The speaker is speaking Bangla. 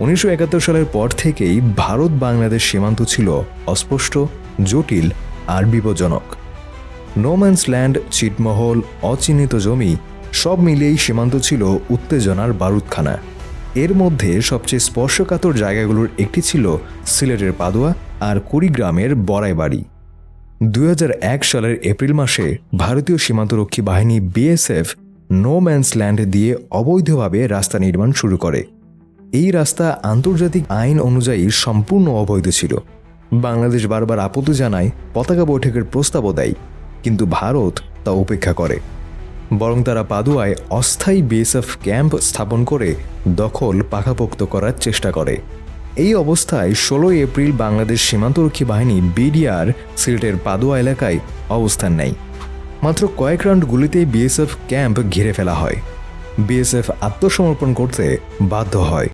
1971 সালের পর থেকেই ভারত বাংলাদেশ সীমান্ত ছিল অস্পষ্ট, জটিল আর বিপজ্জনক। নো ম্যানস ল্যান্ড, ছিটমহল, অচিহ্নিত জমি সব মিলিয়েই সীমান্ত ছিল উত্তেজনার বারুদখানা। এর মধ্যে সবচেয়ে স্পর্শকাতর জায়গাগুলোর একটি ছিল সিলেটের পাদুয়া আর কুড়িগ্রামের বড়াইবাড়ি। 2001 সালের এপ্রিল মাসে ভারতীয় সীমান্তরক্ষী বাহিনী বিএসএফ নো ম্যানস ল্যান্ড দিয়ে অবৈধভাবে রাস্তা নির্মাণ শুরু করে। এই রাস্তা আন্তর্জাতিক আইন অনুযায়ী সম্পূর্ণ অবৈধ ছিল। বাংলাদেশ বারবার আপত্তি জানায়, পতাকা বৈঠকের প্রস্তাবও দেয়, কিন্তু ভারত তা উপেক্ষা করে। বরং তারা পাদুয়ায় অস্থায়ী বিএসএফ ক্যাম্প স্থাপন করে দখল পাকাপোক্ত করার চেষ্টা করে। এই অবস্থায় 16 এপ্রিল বাংলাদেশ সীমান্তরক্ষী বাহিনী বিডিআর সিলেটের পাদুয়া এলাকায় অবস্থান নেয়। মাত্র কয়েক রাউন্ড গুলিতেই বিএসএফ ক্যাম্প ঘিরে ফেলা হয়। বিএসএফ আত্মসমর্পণ করতে বাধ্য হয়।